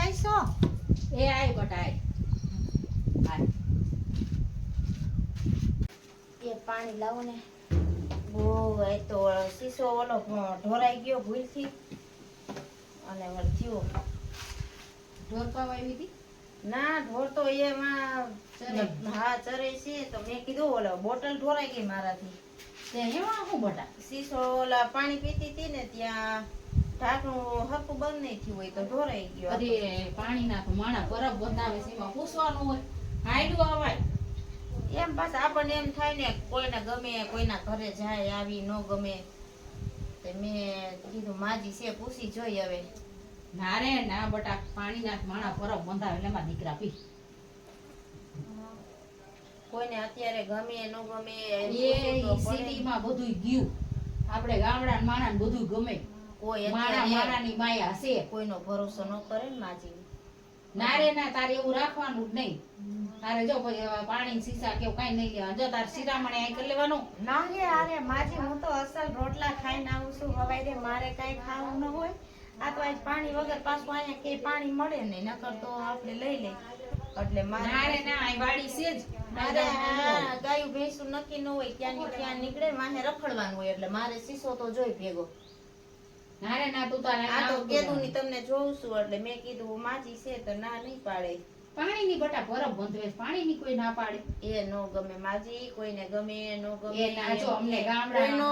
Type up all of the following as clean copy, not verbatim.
પાઈસો એ આય બટાય આય એ પાણી લાવો ને બહુ એ તો શીશો ઓલો ઢોરાઈ ગયો ભૂલથી અને થયો ઢોર પાવા આવી હતી ના ઢોર તો એમાં ચરે. હા ચરે છે તો મેં કીધું ઓલો બોટલ ઢોરાઈ ગઈ મારાથી તે એમાં શું બટા શીશો ઓલા પાણી પીતી હતી ને ત્યાં ઢાંકણું હરખું બંધ નહીં થયું હોય તો ઢોરાઈ ગયો અરે પાણી ના તો માણા બરફ બંધાવે છે એમાં પૂછવાનું હોય હાયડું આવાય એમ પાછા આપણને એમ થાય ને કોઈને ગમે કોઈના ઘરે જાય આવી ન ગમે તે મેં કીધું માજી છે પૂછી જોઈ હવે ના રે ના બટા પાણી ના માણા બરફ બંધાવે એટલે એમાં દીકરા પી કોઈને અત્યારે ગમે ન ગમે એ સિટી માં બધું ગયું આપણે ગામડા માણા ને બધું ગમે કોઈ માણા અત્યારે માણાની માયા છે કોઈનો ભરોસો ન કરે ને માજી ના રે ના તારે એવું રાખવાનું જ નહીં તારે જો પછી પાણી સીસા કેવું કઈ નહીં લેવાનું જો તારે શિરામણે અહીં કરી લેવાનું ના રે અરે માજી હું તો અસલ રોટલા ખાઈને આવું છું હવારે મારે કઈ ખાવું ન હોય આ તો આજ પાણી વગર પાછું અહીંયા કે પાણી મળે નહીં નકર તો આપણે લઈ લે એટલે ના મારે રે ના અહીં વાડી છે જ મારે આ ગાયું ભેંસું નક્કી ન હોય ક્યાં નીકળે વાહે રખડવાનું હોય એટલે મારે શીશો તો જોઈ ભેગો ના રે ના તું તારે આ તો કેદું ની તમને જોઉં છું એટલે મેં કીધું માજી છે તો ના નહીં પાડે પાણી ની બટા બરફ બંધવે પાણી ની કોઈ ના પાડે એ નો ગમે માજી કોઈને ગમે નો ગમે એ ના જો અમને ગામડા કોઈનો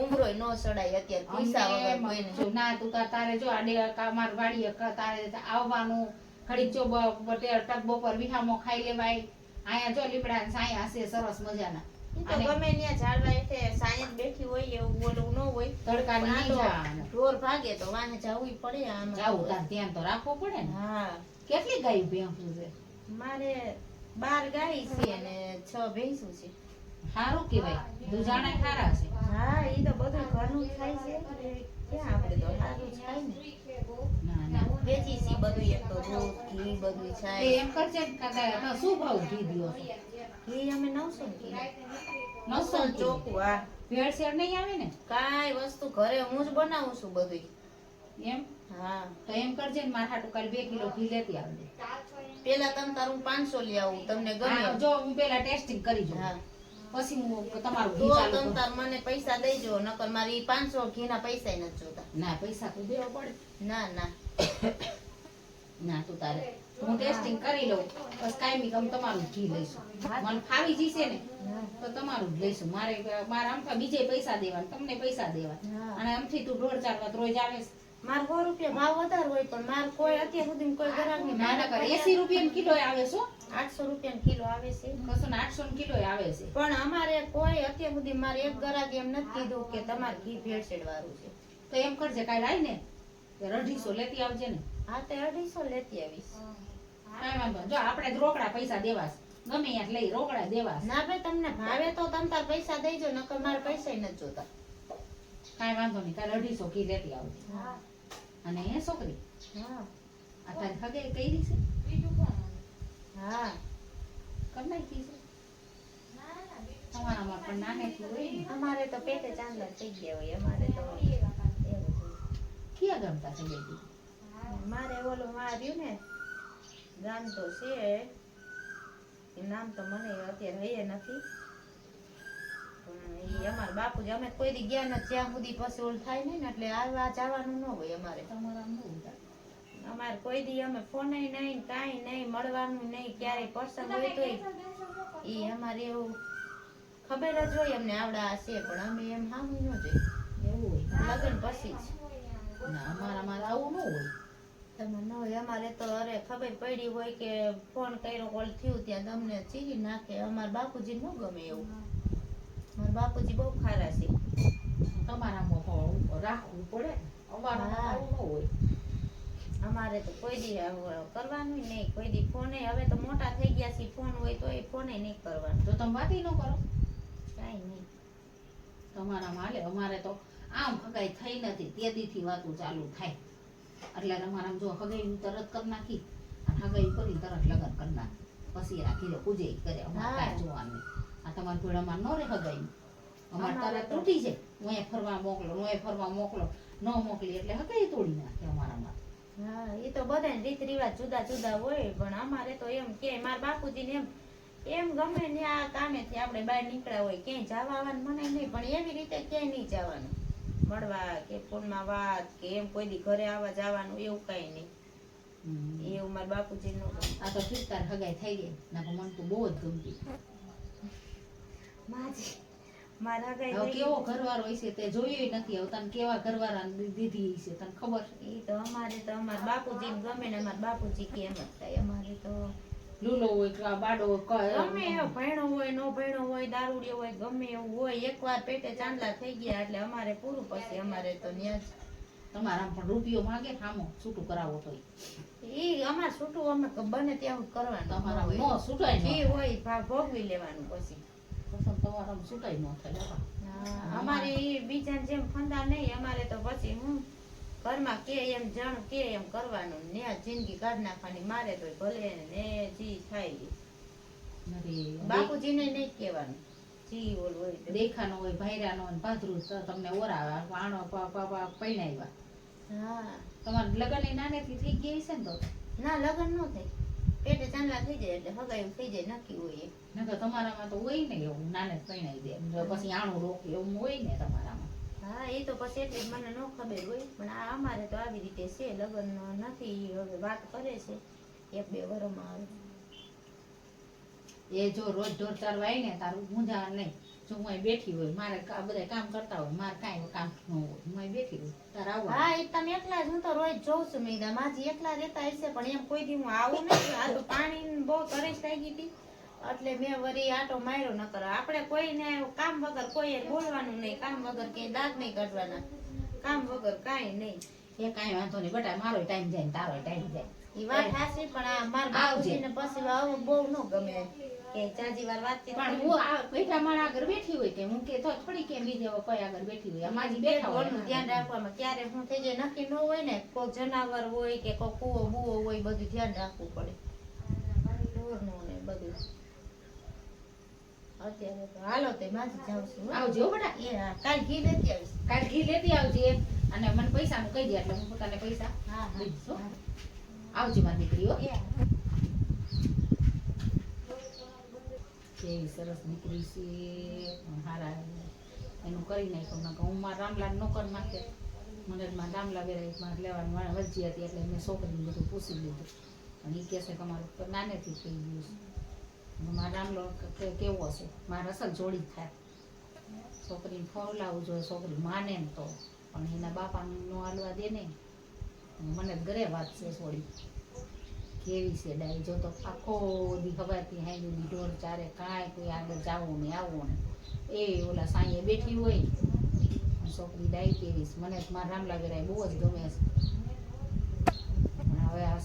ઉમરોય નો સડાય અત્યારે પૈસા વગર કોઈને જો ના તું તારે જો આડે કામાર વાડીએ તારે આવવાનું ઘડીક જો ટક બપોર વિહામો ખાઈ લેવાય અહીંયા જો લીમડા ને સાયા હશે સરસ મજાના ઈ તો ગમે ત્યાં ઝાડવા હેઠે સાયન્સ બેઠી હોય એવું બોલવું ન હોય તડકા પણ આ નહીં તો જવાનું ઢોર ભાગે તો વાહે જાવું પડે આમાં જાવું તાર ધ્યાન તો રાખવું પડે ને હા કેટલી ગાયું ભેંસું છે મારે 12 ગાય છે અને 6 ભેંસું છે સારું કેવાય દુજાણા ખારા છે હા ઈ તો બધું ઘરનું જ થાય છે ક્યાં આપણે તો સારું જ ખાય ને ના ના વેચી છે બધું એક તો દૂધ ઘી બધું એ થાય એમ કરશે ને કાકા તો શું ભાવ ઘી દ્યો છો ઘી અમે 900 ને કિલો 900 ચોખ્ખું હા ભેળસેળ નહીં આવે ને કાંઈ વસ્તુ ઘરે હું જ બનાવું છું બધું એમ હા તો એમ કરજે ને મારા હાટુ કાલે 2 કિલો ઘી લેતી આવજે પેલા તમ તારું 500 લઈ આવું તમને ગમે હા, જો હું પેલા ટેસ્ટિંગ કરી જોઉં હા પછી હું તમારું તો ઘી ચાલુ તમ કરું. તાર મને પૈસા દેજો નકર મારી 500 ઘીના પૈસા ય નથી જોતા ના પૈસા તો દેવા પડે ના ના ના તું તારે હું ટેસ્ટિંગ કરી લઉં બસ કાયમી કમ તમારું જ ઘી લઈશું મને ફાવી જશે ને તો તમારું જ લઈશું મારે આમ તો બીજે પૈસા દેવાના તમને પૈસા દેવાના હા. અને આમથી તું 1.5 રોજ આવે છે. માર 100 રૂપિયા ભાવ વધારે હોય પણ માર કોઈ અત્યાર સુધી કોઈ ગ્રાહક ની ના ના કર 80 રૂપિયા કિલો આવે છે હો. 800 રૂપિયા કિલો આવે છે કશું ને 800 કિલો આવે છે પણ અમારે કોઈ અત્યાર સુધી મારે એક ગ્રાહક એમ નથી કીધું કે તમારે ઘી ભેળસેળ વાળું છે તો એમ કરજે કાલે આય ને 250 લેતી આવજે ને હા તે 250 લેતી આવીશ કાંઈ વાંધો નહીં. જો આપણે જ રોકડા પૈસા દેવા છે. ગમે ત્યાં લઈ રોકડા દેવા છે. ના ભાઈ તમને ભાવે તો તમ તાર પૈસા દેજો નકર મારે પૈસા ય નથી જોતા કાંઈ વાંધો નહીં કાલે 250 ઘી લેતી આવજે હા અને એ છોકરી હા આ તારી હગાઈ કઈ છે હા કર નાખી છે તમારામાં પણ નાનેથી હોય ને અમારે તો પેટે ચાંદલા થઈ ગયા હોય અમારે તો એવું હોય. ક્યાં ગમતા છે બેટી મારે ઓલું માર્યું ને ગામ તો છે એ નામ તો મને અત્યારે હૈયે નથી પણ ઈ અમાર બાપુજી અમે કોઈ દી ગયા નથી જ્યાં સુધી પછી ઓલું થાય નહીં ને એટલે આવવા જવાનું ન હોય અમારે તમારા બહુ ઉધાર. અમારે કોઈ દી અમે ફોન નહીં કાંઈ નહીં મળવાનું નહીં ક્યારેય પર્સન હોય તોય ઈ અમારે એવું ખબર જ હોય અમને આવડા છે પણ અમે એમ સામું ન જોઈએ એવું હોય લગ્ન પછી જ ના અમારામાં આવું ન હોય તમે ન હોય અમારે તો અરે ખબર પડી હોય કે ફોન કર્યો કોલ થયું ત્યાં તમને ચીરી નાખે અમારા બાપુજી ન ગમે એવું મારા બાપુજી બહુ ખારા છે તમારામાં પણ રાખવું પડે અમારામાં હા. આવું ન હોય અમારે તો કોઈ દી આવું કરવાનું નહીં કોઈ દી ફોને હવે તો મોટા થઈ ગયા છે ફોન હોય તો એ ફોને નહીં કરવાનો તો તમે વાતી ન કરો કાંઈ નહીં તમારામાં હાલે અમારે તો આમ હગાઈ થઈ નથી તે દીથી વાતું ચાલુ થાય એટલે અમારામાં જો હગાઈ તરત કરી નાખી અને હગાઈ કરી તરત લગન કરી નાખી પછી રાખી દે પૂજે કરે અમારે હા. કાંઈ જોવાનું નહીં. આ તમારા ઘોડામાં ન રે હગાઈ અમારે અમારે તરત તો- તૂટી જાય હું ફરવા મોકલો ન મોકલી એટલે હગાઈ તોડી નાખે અમારામાં હા એ તો બધાને રીત રિવાજ જુદા જુદા હોય પણ અમારે તો એમ કે મારા બાપુજીને એમ ગમે ને આ કામેથી આપણે બહાર નીકળ્યા હોય ક્યાંય જવા આવવાનું મનાય નહીં પણ એવી રીતે ક્યાંય નહીં જવાનું મળવા કે ફોનમાં વાત કે એમ કોઈ દી ઘરે આવવા જવાનું એવું કઈ નહીં એવું મારા બાપુજી નું આ તો ફિરતાર હગાઈ થઈ ગઈ ના મને તો બહુ જ ગમતી. માજી મારા કઈ હવે કેવો ઘરવાળો હશે તે જોયું નથી. હવે તને કેવા ઘરવાળા દીધી હશે તને ખબર છે? એ તો અમારા બાપુજી ને ગમે ને અમારા બાપુજી કે એમ જ થાય અમારે તો લૂલો હોય કે બાડો હોય ગમે એવો ભણ્યો હોય નો ભણ્યો હોય દારૂડિયો હોય ગમે એવું હોય એકવાર પેટે ચાંદલા થઈ ગયા એટલે અમારે પૂરું. પછી અમારે તો ન્યા તમારા પણ રૂપિયો માંગે સામો છૂટું કરાવો તો ઈ અમાર છૂટું અમે બને ત્યાં કરવાનું તમારા હોય. નો છૂટાય જે ન હોય ભાગ ભોગવી લેવાનું પછી તમારા છૂટાય ન થાય બાપા. હા, અમારે ઈ બીજા જેમ ફંદા નહીં અમારે તો પછી હું ઘરમાં કે એમ જાણ કે એમ કરવાનું ને આ જિંદગી કાઢ નાખવાની મારે તો ભલે ને જી થાય ઈ. બાપુજીને નહીં કહેવાનું જી ઓલું હોય તે. દેખાનો હોય ભાઈરાનો હોય ભાદરું તો તમને ઓરાવા આણો પૈણાવ્યા. હા તમારે લગ્ન નાનેથી થઈ ગયા હશે ને તો ના લગન ન થાય પેટે ચાંદલા થઈ જાય એટલે હગાયું થઈ જાય નક્કી હોય એ. નકર તમારામાં તો હોય ને એવું નાને જ પૈણાવી દે પછી આણું રોકે એવું હોય ને તમારામાં. હા એ તો પછી એટલી જ મને ન ખબર હોય પણ આ અમારે તો આવી રીતે છે લગન નથી હવે વાત કરે છે 1-2 વર્ષમાં આવે. એ જો રોજ ઢોર ચારવા આવી ને તારું મૂંઝા નહીં. જો હું અહીં બેઠી હોય મારે બધા કામ કરતા હોય મારે કાંઈ કામ ન હોય હું અહીં બેઠી હોય તારે આવવા. હા એ તમે એકલા જ હું તો રોજ જોઉં છું મેં માજી એકલા રહેતા હશે પણ એમ કોઈ દી હું આવું નથી. આ તો પાણી બહુ તરસ લાગી હતી એટલે મેં વળી આટો માર્યો ન કરો. આપણે કોઈને કામ વગર કોઈ બોલવાનું નહીં કામ વગર કે દાંત નહીં કાઢવાના કામ વગર કાંઈ નહીં. એ કાંઈ વાંધો નહીં બેટા મારો ટાઈમ જાય ને તારો ટાઈમ જાય. એ વાત સાચી પણ આ મારા બાપુજીને પછી આવું બહુ ન ગમે કે જાજી વાર વાતચીત પણ હું આ બેઠા મારા આગળ બેઠી હોય તે હું કે તો થોડી કેમ બીજે કોઈ આગળ બેઠી હોય માજી બેઠા હોય ઘરનું ધ્યાન રાખવામાં ક્યારે હું થઈ જાય નક્કી ન હોય ને કોઈ જનાવર હોય કે કોઈ કૂવો બુવો હોય બધું ધ્યાન રાખવું પડે ઢોરનું ને બધું. અત્યારે તો હાલો તે માજી જાઉં છું હો. આવજો હો બેટા. એ હા કાલ ઘી લેતી આવીશ. કાલ ઘી લેતી આવજે અને મને પૈસાનું કહી દે એટલે હું પોતાને પૈસા હા લઈ દઈશ હો. આવજો મારી દીકરી હો. કેવી સરસ દીકરી છે હારા એનું કરી નાખ્યું નકર હું મારા રામલાલ નોકર નાખે મગજમાં રામલા વેરાઈટમાં લેવાનું વરજી હતી એટલે મેં છોકરીને બધું પૂછી લીધું અને એ કહે છે કે અમારું નાનેથી થઈ ગયું છે મારા રામલો કેવો હશે મારા અસલ જોડી થાય છોકરીને ફોરલાવવું જોઈએ છોકરી માને ને તો પણ એના બાપાને નો હાલવા દે ને મને ઘરે વાત છે છોડી કેવી છે ડાઈ જો તો આખો દી ખબરથી હાઈ દી ઢોર ચારે કાંઈ કોઈ આગળ જાવું ને આવવું ને એ ઓલા સાંયે બેઠી હોય છોકરી ડાઈ કેવી છે મને મારા રામલા વેરાય બહુ જ ગમે છે હવે આ